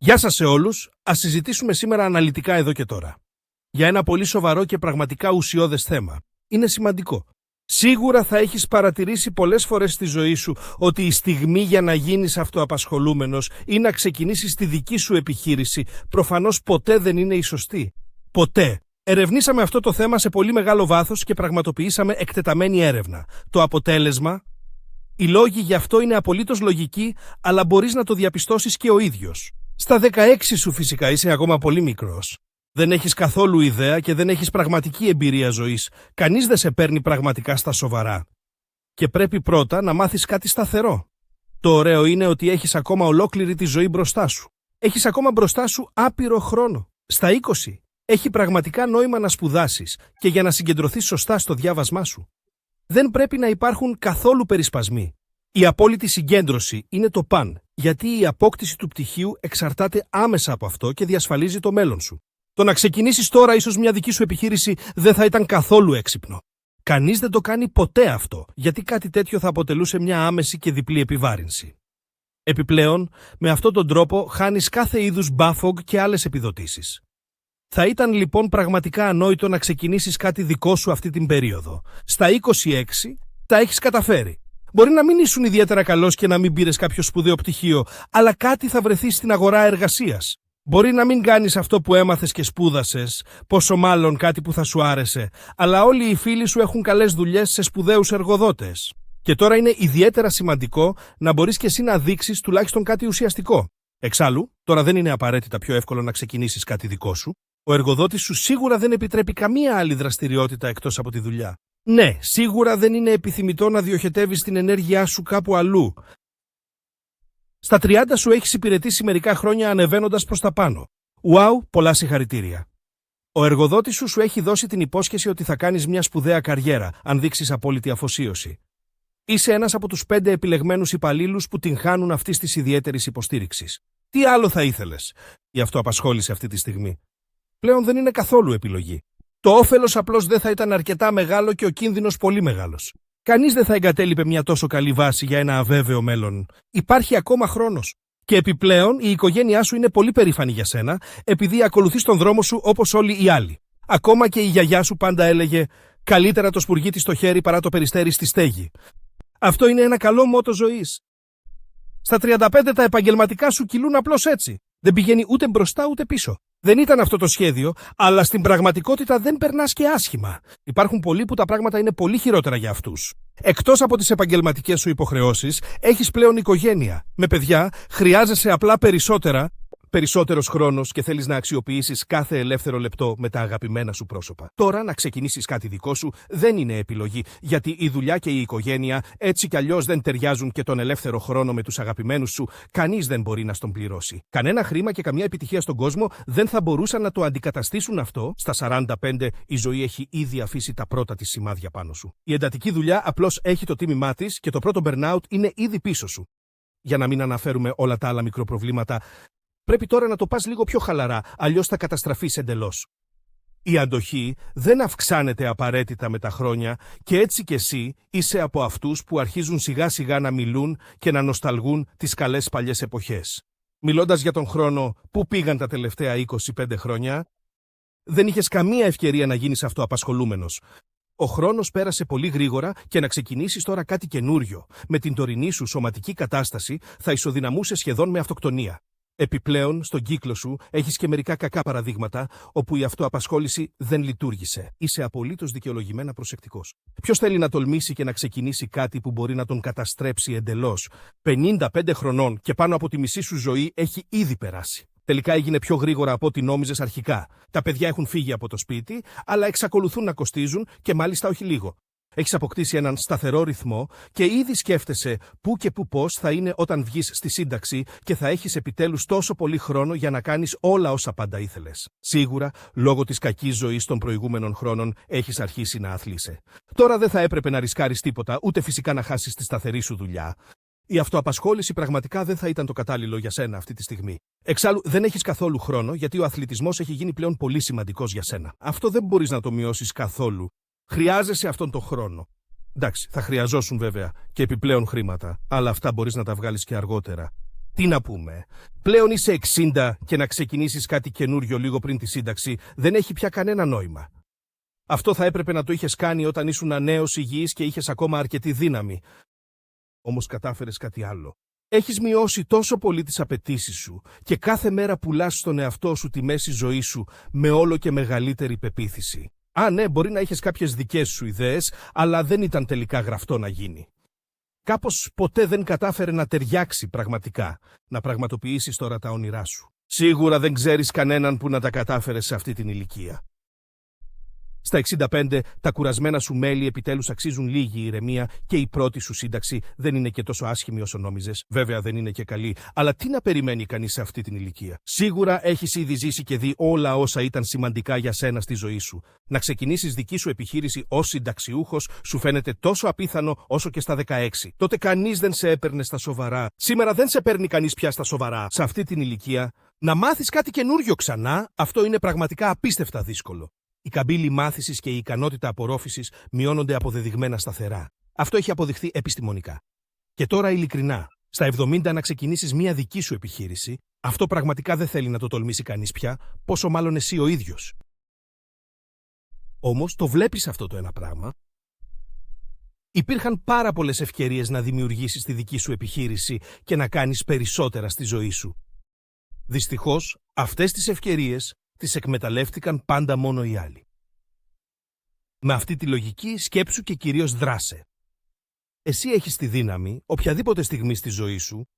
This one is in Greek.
Γεια σας σε όλους. Ας συζητήσουμε σήμερα αναλυτικά εδώ και τώρα. Για ένα πολύ σοβαρό και πραγματικά ουσιώδες θέμα. Είναι σημαντικό. Σίγουρα θα έχεις παρατηρήσει πολλές φορές στη ζωή σου ότι η στιγμή για να γίνεις αυτοαπασχολούμενος ή να ξεκινήσεις τη δική σου επιχείρηση προφανώς ποτέ δεν είναι η σωστή. Ποτέ. Ερευνήσαμε αυτό το θέμα σε πολύ μεγάλο βάθος και πραγματοποιήσαμε εκτεταμένη έρευνα. Το αποτέλεσμα: οι λόγοι γι' αυτό είναι απολύτως λογικοί, αλλά μπορείς να το διαπιστώσεις και ο ίδιος. Στα 16 σου φυσικά είσαι ακόμα πολύ μικρός. Δεν έχεις καθόλου ιδέα και δεν έχεις πραγματική εμπειρία ζωής. Κανείς δεν σε παίρνει πραγματικά στα σοβαρά. Και πρέπει πρώτα να μάθεις κάτι σταθερό. Το ωραίο είναι ότι έχεις ακόμα ολόκληρη τη ζωή μπροστά σου. Έχεις ακόμα μπροστά σου άπειρο χρόνο. Στα 20 έχει πραγματικά νόημα να σπουδάσεις και για να συγκεντρωθείς σωστά στο διάβασμά σου. Δεν πρέπει να υπάρχουν καθόλου περισπασμοί. Η απόλυτη συγκέντρωση είναι το παν, γιατί η απόκτηση του πτυχίου εξαρτάται άμεσα από αυτό και διασφαλίζει το μέλλον σου. Το να ξεκινήσεις τώρα ίσως μια δική σου επιχείρηση δεν θα ήταν καθόλου έξυπνο. Κανείς δεν το κάνει ποτέ αυτό, γιατί κάτι τέτοιο θα αποτελούσε μια άμεση και διπλή επιβάρυνση. Επιπλέον, με αυτόν τον τρόπο χάνεις κάθε είδους BAföG και άλλες επιδοτήσεις. Θα ήταν λοιπόν πραγματικά ανόητο να ξεκινήσεις κάτι δικό σου αυτή την περίοδο. Στα 26 τα έχεις καταφέρει. Μπορεί να μην ήσουν ιδιαίτερα καλός και να μην πήρες κάποιο σπουδαίο πτυχίο, αλλά κάτι θα βρεθεί στην αγορά εργασίας. Μπορεί να μην κάνεις αυτό που έμαθες και σπούδασες, πόσο μάλλον κάτι που θα σου άρεσε, αλλά όλοι οι φίλοι σου έχουν καλές δουλειές σε σπουδαίους εργοδότες. Και τώρα είναι ιδιαίτερα σημαντικό να μπορείς και εσύ να δείξεις τουλάχιστον κάτι ουσιαστικό. Εξάλλου, τώρα δεν είναι απαραίτητα πιο εύκολο να ξεκινήσεις κάτι δικό σου. Ο εργοδότης σου σίγουρα δεν επιτρέπει καμία άλλη δραστηριότητα εκτός από τη δουλειά. Ναι, σίγουρα δεν είναι επιθυμητό να διοχετεύεις την ενέργειά σου κάπου αλλού. Στα 30 σου έχεις υπηρετήσει μερικά χρόνια ανεβαίνοντας προς τα πάνω. Ουάου, πολλά συγχαρητήρια. Ο εργοδότης σου έχει δώσει την υπόσχεση ότι θα κάνεις μια σπουδαία καριέρα, αν δείξεις απόλυτη αφοσίωση. Είσαι ένας από τους 5 επιλεγμένους υπαλλήλους που την χάνουν αυτής της ιδιαίτερης υποστήριξης. Τι άλλο θα ήθελες? Η αυτοαπασχόληση αυτή τη στιγμή πλέον δεν είναι καθόλου επιλογή. Το όφελος απλώς δεν θα ήταν αρκετά μεγάλο και ο κίνδυνος πολύ μεγάλος. Κανείς δεν θα εγκατέλειπε μια τόσο καλή βάση για ένα αβέβαιο μέλλον. Υπάρχει ακόμα χρόνος. Και επιπλέον η οικογένειά σου είναι πολύ περήφανη για σένα, επειδή ακολουθείς τον δρόμο σου όπως όλοι οι άλλοι. Ακόμα και η γιαγιά σου πάντα έλεγε: καλύτερα το σπουργίτι στο χέρι παρά το περιστέρι στη στέγη. Αυτό είναι ένα καλό μότο ζωής. Στα 35 τα επαγγελματικά σου κυλούν απλώς έτσι. Δεν πηγαίνει ούτε μπροστά ούτε πίσω. Δεν ήταν αυτό το σχέδιο, αλλά στην πραγματικότητα δεν περνάς και άσχημα. Υπάρχουν πολλοί που τα πράγματα είναι πολύ χειρότερα για αυτούς. Εκτός από τις επαγγελματικές σου υποχρεώσεις, έχεις πλέον οικογένεια. Με παιδιά, χρειάζεσαι απλά περισσότερος χρόνος και θέλεις να αξιοποιήσεις κάθε ελεύθερο λεπτό με τα αγαπημένα σου πρόσωπα. Τώρα να ξεκινήσεις κάτι δικό σου δεν είναι επιλογή, γιατί η δουλειά και η οικογένεια έτσι κι αλλιώς δεν ταιριάζουν και τον ελεύθερο χρόνο με τους αγαπημένους σου κανείς δεν μπορεί να στον πληρώσει. Κανένα χρήμα και καμιά επιτυχία στον κόσμο δεν θα μπορούσαν να το αντικαταστήσουν αυτό. Στα 45 η ζωή έχει ήδη αφήσει τα πρώτα της σημάδια πάνω σου. Η εντατική δουλειά απλώς έχει το τίμημά της και το πρώτο burnout είναι ήδη πίσω σου. Για να μην αναφέρουμε όλα τα άλλα μικροπροβλήματα, πρέπει τώρα να το πας λίγο πιο χαλαρά, αλλιώς θα καταστραφείς εντελώς. Η αντοχή δεν αυξάνεται απαραίτητα με τα χρόνια και έτσι κι εσύ είσαι από αυτούς που αρχίζουν σιγά σιγά να μιλούν και να νοσταλγούν τις καλές παλιές εποχές. Μιλώντας για τον χρόνο, πού πήγαν τα τελευταία 25 χρόνια? Δεν είχες καμία ευκαιρία να γίνεις αυτοαπασχολούμενος. Ο χρόνος πέρασε πολύ γρήγορα και να ξεκινήσεις τώρα κάτι καινούριο. Με την τωρινή σου σωματική κατάσταση θα ισοδυναμούσες σχεδόν με αυτοκτονία. Επιπλέον, στον κύκλο σου έχεις και μερικά κακά παραδείγματα όπου η αυτοαπασχόληση δεν λειτουργήσε. Είσαι απολύτως δικαιολογημένα προσεκτικός. Ποιος θέλει να τολμήσει και να ξεκινήσει κάτι που μπορεί να τον καταστρέψει εντελώς? 55 χρονών και πάνω από τη μισή σου ζωή έχει ήδη περάσει. Τελικά έγινε πιο γρήγορα από ό,τι νόμιζες αρχικά. Τα παιδιά έχουν φύγει από το σπίτι, αλλά εξακολουθούν να κοστίζουν και μάλιστα όχι λίγο. Έχεις αποκτήσει έναν σταθερό ρυθμό και ήδη σκέφτεσαι πού και πώς θα είναι όταν βγεις στη σύνταξη και θα έχεις επιτέλους τόσο πολύ χρόνο για να κάνεις όλα όσα πάντα ήθελες. Σίγουρα, λόγω της κακής ζωής των προηγούμενων χρόνων, έχεις αρχίσει να αθλείσαι. Τώρα δεν θα έπρεπε να ρισκάρεις τίποτα, ούτε φυσικά να χάσεις τη σταθερή σου δουλειά. Η αυτοαπασχόληση πραγματικά δεν θα ήταν το κατάλληλο για σένα αυτή τη στιγμή. Εξάλλου, δεν έχεις καθόλου χρόνο, γιατί ο αθλητισμός έχει γίνει πλέον πολύ σημαντικός για σένα. Αυτό δεν μπορείς να το μειώσεις καθόλου. Χρειάζεσαι αυτόν τον χρόνο. Εντάξει, θα χρειαζόσουν βέβαια και επιπλέον χρήματα, αλλά αυτά μπορείς να τα βγάλεις και αργότερα. Τι να πούμε. Πλέον είσαι 60 και να ξεκινήσεις κάτι καινούριο λίγο πριν τη σύνταξη δεν έχει πια κανένα νόημα. Αυτό θα έπρεπε να το είχες κάνει όταν ήσουν νέος, υγιής και είχες ακόμα αρκετή δύναμη. Όμως κατάφερες κάτι άλλο. Έχεις μειώσει τόσο πολύ τις απαιτήσεις σου και κάθε μέρα πουλάς στον εαυτό σου τη μέση ζωή σου με όλο και μεγαλύτερη πεποίθηση. Ναι, μπορεί να είχες κάποιες δικές σου ιδέες, αλλά δεν ήταν τελικά γραφτό να γίνει. Κάπως ποτέ δεν κατάφερε να ταιριάξει πραγματικά, να πραγματοποιήσεις τώρα τα όνειρά σου. Σίγουρα δεν ξέρεις κανέναν που να τα κατάφερε σε αυτή την ηλικία. Στα 65, τα κουρασμένα σου μέλη επιτέλους αξίζουν λίγη ηρεμία και η πρώτη σου σύνταξη δεν είναι και τόσο άσχημη όσο νόμιζες. Βέβαια δεν είναι και καλή, αλλά τι να περιμένει κανείς σε αυτή την ηλικία. Σίγουρα έχεις ήδη ζήσει και δει όλα όσα ήταν σημαντικά για σένα στη ζωή σου. Να ξεκινήσεις δική σου επιχείρηση ως συνταξιούχος σου φαίνεται τόσο απίθανο όσο και στα 16. Τότε κανείς δεν σε έπαιρνε στα σοβαρά. Σήμερα δεν σε παίρνει κανείς πια στα σοβαρά. Σε αυτή την ηλικία, να μάθεις κάτι καινούριο ξανά, αυτό είναι πραγματικά απίστευτα δύσκολο. Η καμπύλη μάθησης και η ικανότητα απορρόφησης μειώνονται αποδεδειγμένα σταθερά. Αυτό έχει αποδειχθεί επιστημονικά. Και τώρα ειλικρινά, στα 70 να ξεκινήσεις μία δική σου επιχείρηση, αυτό πραγματικά δεν θέλει να το τολμήσει κανείς πια, πόσο μάλλον εσύ ο ίδιος. Όμως το βλέπεις αυτό το ένα πράγμα. Υπήρχαν πάρα πολλές ευκαιρίες να δημιουργήσεις τη δική σου επιχείρηση και να κάνεις περισσότερα στη ζωή σου. Δυστυχώς, αυτές τις ευκαιρίες τις εκμεταλλεύτηκαν πάντα μόνο οι άλλοι. Με αυτή τη λογική σκέψου και κυρίως δράσε. Εσύ έχεις τη δύναμη, οποιαδήποτε στιγμή στη ζωή σου,